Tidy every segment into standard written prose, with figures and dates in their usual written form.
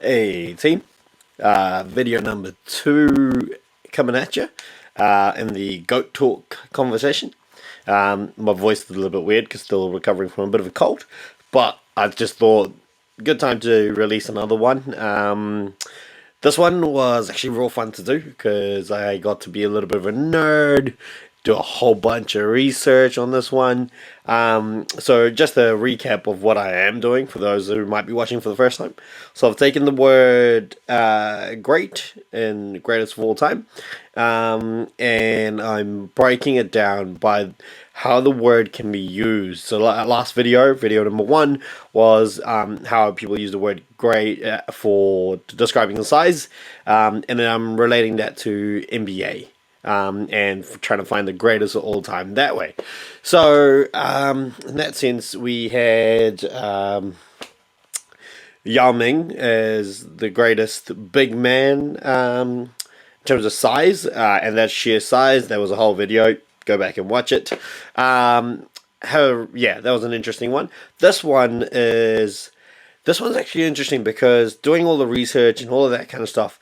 Hey team, video number 2 coming at you in the Goat Talk conversation. My voice is a little bit weird because still recovering from a bit of a cold, but I just thought good time to release another one. This one was actually real fun to do because I got to be a little bit of a nerd, do a whole bunch of research on this one. So just a recap of what I am doing for those who might be watching for the first time. So I've taken the word great and greatest of all time, and I'm breaking it down by how the word can be used. So last video number 1 was how people use the word great for describing the size, and then I'm relating that to NBA. And trying to find the greatest of all time that way. So, in that sense, we had Yao Ming as the greatest big man in terms of size, and that's sheer size. There was a whole video. Go back and watch it. That was an interesting one. This one's actually interesting because doing all the research and all of that kind of stuff,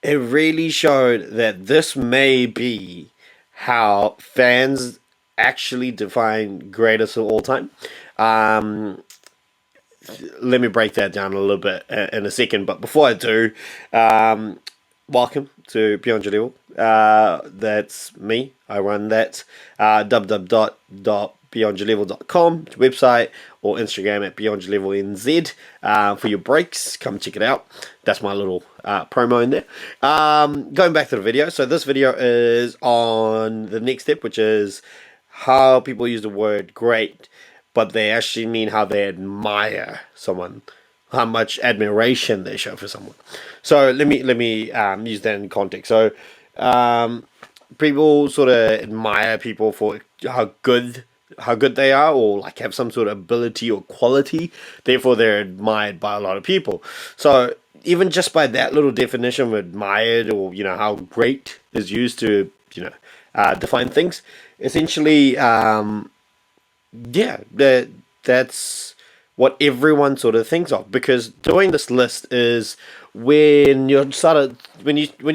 it really showed that this may be how fans actually define greatest of all time. Let me break that down a little bit in a second, but before I do, welcome to Beyond Your Level. That's me. I run that. www.beyondyourlevel.com website, or Instagram at beyondyourlevelnz for your breaks. Come check it out. That's my little promo in there. Going back to the video. So this video is on the next step, which is how people use the word great, but they actually mean how they admire someone, how much admiration they show for someone. So let me use that in context. So people sort of admire people for how good they are, or like have some sort of ability or quality. Therefore, they're admired by a lot of people. So even just by that little definition of admired, or how great is used to define things, essentially, that's what everyone sort of thinks of. Because doing this list is when you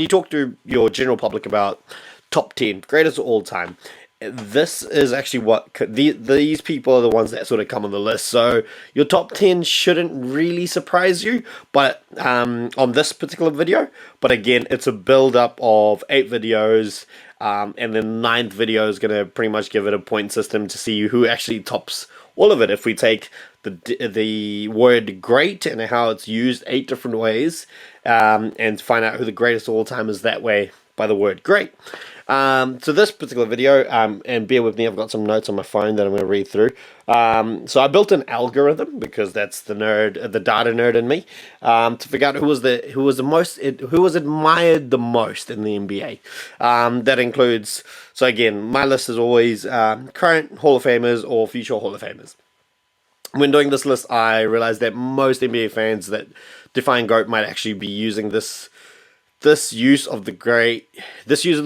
talk to your general public about top 10 greatest of all time, this is actually what these people are the ones that sort of come on the list. So your top 10 shouldn't really surprise you, but on this particular video. But again, it's a build up of 8 videos, and then the 9th video is going to pretty much give it a point system to see who actually tops all of it. If we take the word great and how it's used 8 different ways, and find out who the greatest of all time is that way by the word great. So this particular video, and bear with me, I've got some notes on my phone that I'm going to read through. So I built an algorithm because that's the data nerd in me, to figure out who was admired the most in the NBA. That includes, so again, my list is always current Hall of Famers or future Hall of Famers. When doing this list, I realized that most NBA fans that define GOAT might actually be using this use of the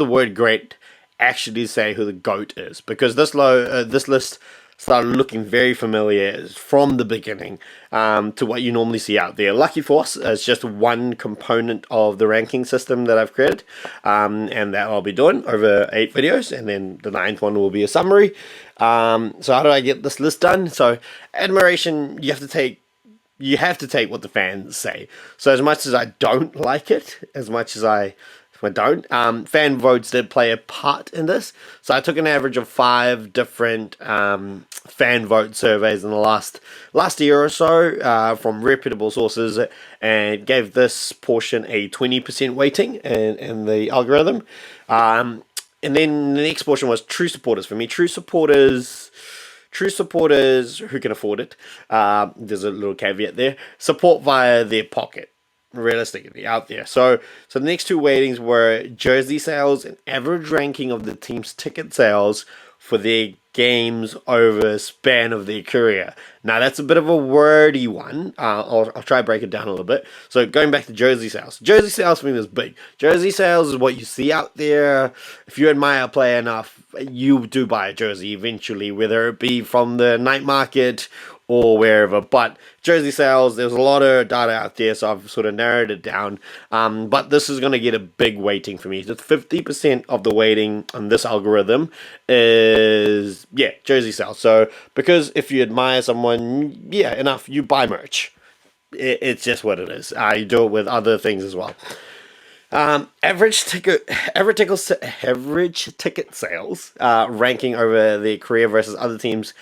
word great actually say who the GOAT is, because this list started looking very familiar from the beginning to what you normally see out there. Lucky for us, it's just one component of the ranking system that I've created, and that I'll be doing over 8 videos, and then the 9th one will be a summary. So how do I get this list done? So admiration, you have to take what the fans say. So as much as I don't like it, as much as I don't, fan votes did play a part in this. So I took an average of 5 different fan vote surveys in the last year or so, from reputable sources, and gave this portion a 20% weighting in the algorithm. And then the next portion was true supporters. For me, true supporters who can afford it, there's a little caveat there, support via their pocket, realistically, out there. So the next 2 weightings were jersey sales and average ranking of the team's ticket sales for their games over a span of their career. Now that's a bit of a wordy one. I'll try to break it down a little bit. So going back to jersey sales. Jersey sales for me is big. Jersey sales is what you see out there. If you admire a player enough, you do buy a jersey eventually, whether it be from the night market or wherever. But jersey sales, there's a lot of data out there, so I've sort of narrowed it down. But this is going to get a big weighting for me. So 50% of the weighting on this algorithm is, yeah, jersey sales. So because if you admire someone, yeah, enough, you buy merch. It's just what it is. You do it with other things as well. Average ticket sales ranking over their career versus other teams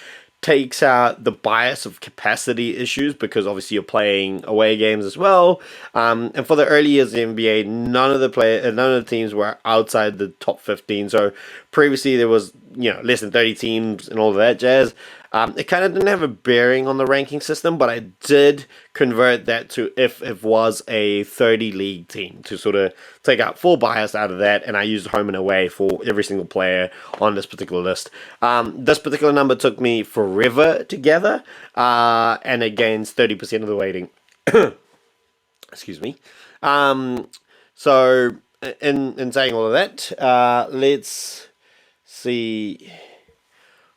takes out the bias of capacity issues, because obviously you're playing away games as well. And for the early years of the NBA, none of the teams were outside the top 15. So previously there was less than 30 teams and all of that jazz. It kind of didn't have a bearing on the ranking system, but I did convert that to if it was a 30 league team to sort of take out full bias out of that, and I used home and away for every single player on this particular list. This particular number took me forever to gather, and it gains 30% of the weighting. Excuse me. So in saying all of that, let's see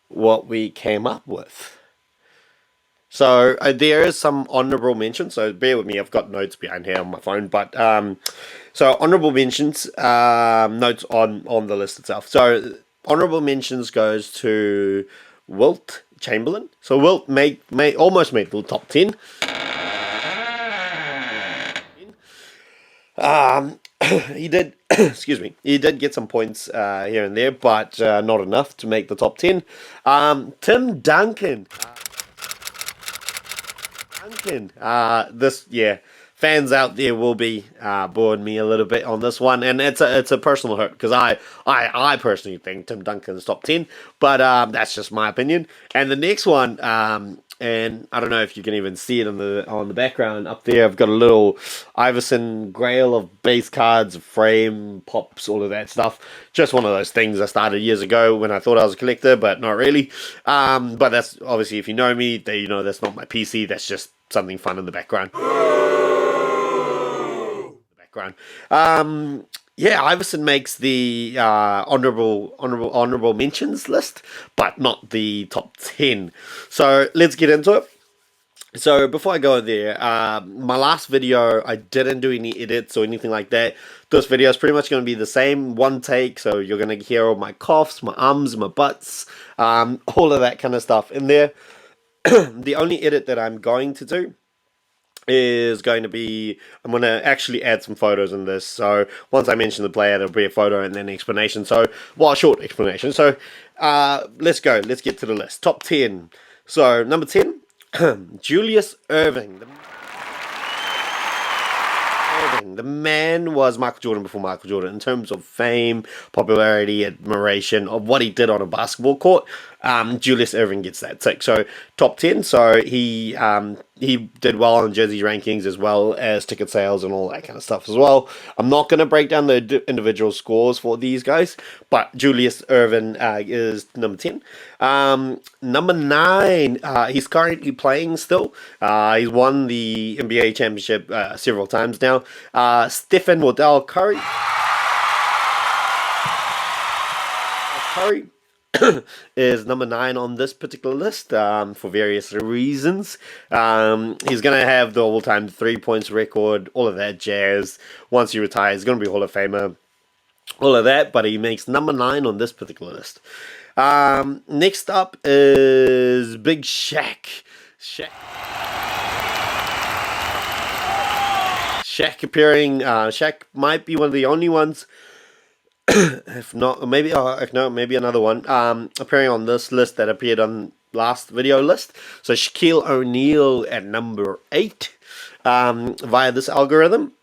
what we came up with. So there is some honorable mentions, so bear with me, I've got notes behind here on my phone, but so honorable mentions, notes on the list itself. So honorable mentions goes to Wilt Chamberlain. So Wilt almost made the top 10. He did, excuse me, he did get some points here and there, but not enough to make the top 10. Tim Duncan. Fans out there will be boring me a little bit on this one, and it's a personal hurt, because I personally think Tim Duncan's top 10, but that's just my opinion. And the next one, and I don't know if you can even see it on the background up there, I've got a little Iverson Grail of base cards, frame, pops, all of that stuff. Just one of those things I started years ago when I thought I was a collector, but not really. But that's obviously, if you know me, that's not my PC, that's just something fun in the background. Iverson makes the honorable mentions list, but not the top 10. So let's get into it. So before I go there, my last video, I didn't do any edits or anything like that. This video is pretty much going to be the same, one take, so you're going to hear all my coughs, my ums, my butts, all of that kind of stuff in there. The only edit that I'm going to do is going to be, I'm going to actually add some photos in this. So once I mention the player, there'll be a photo and then an explanation. So, a short explanation. So let's go. Let's get to the list. Top 10. So number 10, Julius Erving. The man was Michael Jordan before Michael Jordan in terms of fame, popularity, admiration of what he did on a basketball court. Julius Erving gets that tick. So top 10. So he did well on jersey rankings as well as ticket sales and all that kind of stuff as well. I'm not going to break down the individual scores for these guys, but Julius Erving is number 10. Number 9, he's currently playing still. He's won the NBA championship several times now. Stephen Wardell Curry. Is number 9 on this particular list for various reasons. He's going to have the all-time 3 points record, all of that jazz. Once he retires, he's going to be Hall of Famer, all of that, but he makes number 9 on this particular list. Next up is Big Shaq. Shaq appearing. Shaq might be one of the only ones, if not, maybe another one, appearing on this list that appeared on last video list. So Shaquille O'Neal at number 8 via this algorithm.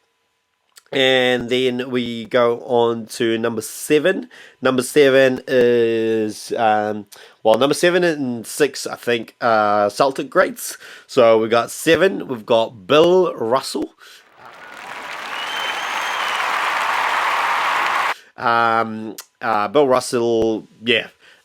And then we go on to number 7. Number 7 is, number 7 and 6, I think, Celtic greats. So we got 7, we've got Bill Russell. Bill Russell,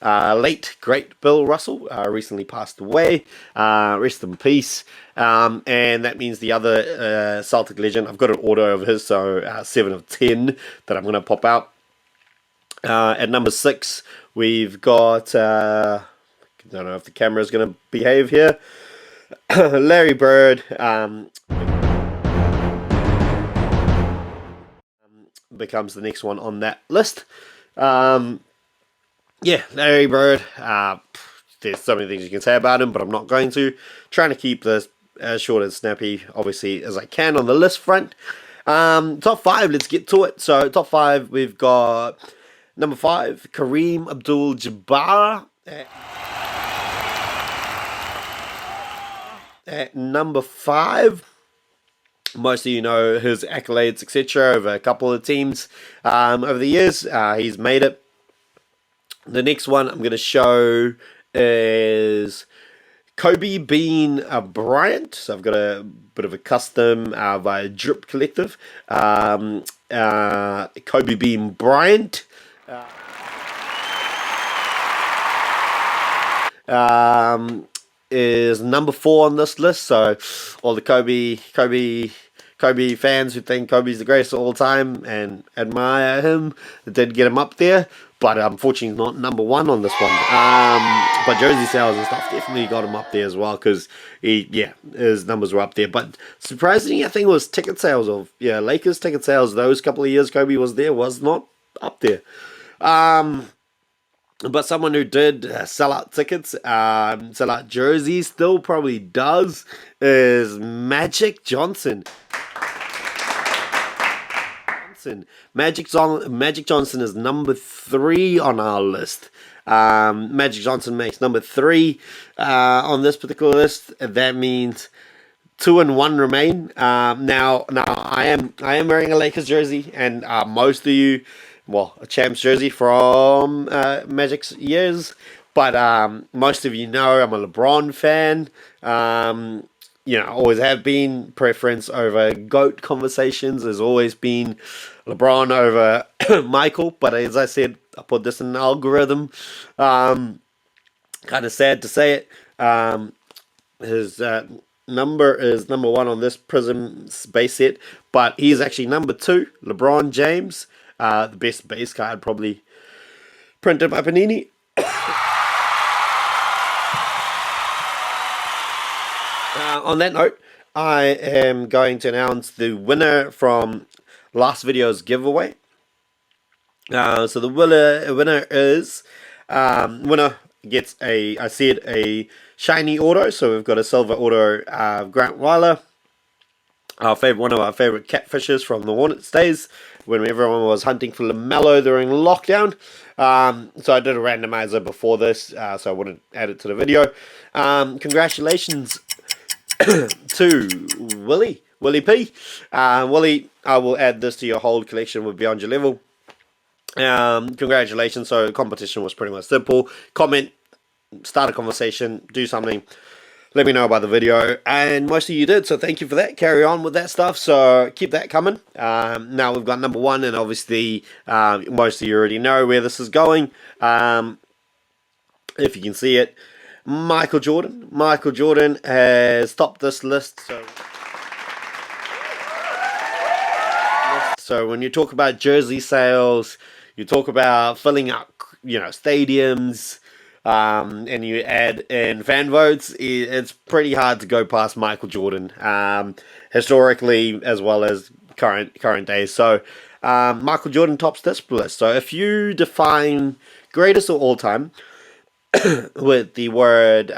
late great Bill Russell recently passed away. Rest in peace. And that means the other Celtic legend, I've got an order of his, so 7 of 10 that I'm going to pop out. At number 6, we've got, I don't know if the camera is going to behave here, Larry Bird. Becomes the next one on that list. Yeah, Larry Bird. There's so many things you can say about him, but I'm not going to. Trying to keep this as short and snappy, obviously, as I can on the list front. Top 5, let's get to it. So, top 5, we've got number 5, Kareem Abdul-Jabbar. At number 5, most of you know his accolades, etc., over a couple of teams over the years. He's made it. The next one I'm going to show is Kobe Bean Bryant. So I've got a bit of a custom via Drip Collective. Kobe Bean Bryant. Is number 4 on this list. So all the Kobe fans who think Kobe's the greatest of all time and admire him did get him up there, but unfortunately not number 1 on this one. But jersey sales and stuff definitely got him up there as well, because his numbers were up there. But surprisingly, I think it was ticket sales of Lakers ticket sales. Those couple of years Kobe was there was not up there. But someone who did sell out tickets, sell out jerseys, still probably does, is Magic Johnson. Magic Johnson is number 3 on our list. Magic Johnson makes number 3 on this particular list. That means 2 and 1 remain. Now I am wearing a Lakers jersey, and most of you, well, a Champs jersey from Magic's years, but most of you know I'm a LeBron fan. Always have been. Preference over GOAT conversations has always been LeBron over Michael, but as I said, I put this in an algorithm. Kind of sad to say it. His number is number 1 on this Prism base set, but he's actually number 2, LeBron James. The best base card probably printed by Panini. On that note, I am going to announce the winner from last video's giveaway. So the winner is winner gets a shiny auto. So we've got a silver auto, Grant Weiler, one of our favorite catfishes from the Hornets days, when everyone was hunting for LaMelo during lockdown. So I did a randomizer before this, so I wouldn't add it to the video. Congratulations to Willie P. Willie, I will add this to your hold collection with Beyond Your Level. Congratulations. So the competition was pretty much simple. Comment, start a conversation, do something. Let me know about the video, and most of you did, so thank you for that. Carry on with that stuff, so keep that coming. Now we've got number 1, and obviously most of you already know where this is going. If you can see it, Michael Jordan. Michael Jordan has topped this list. So when you talk about jersey sales, you talk about filling up, stadiums, and you add in fan votes, it's pretty hard to go past Michael Jordan, historically as well as current days. So Michael Jordan tops this list. So if you define greatest of all time with the word,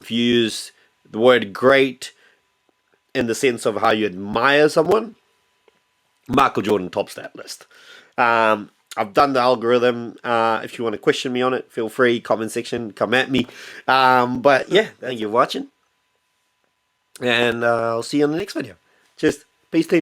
if you use the word great in the sense of how you admire someone, Michael Jordan tops that list. I've done the algorithm. If you want to question me on it, feel free, comment section, come at me. But yeah, thank you for watching, and I'll see you in the next video. Cheers. Peace, team.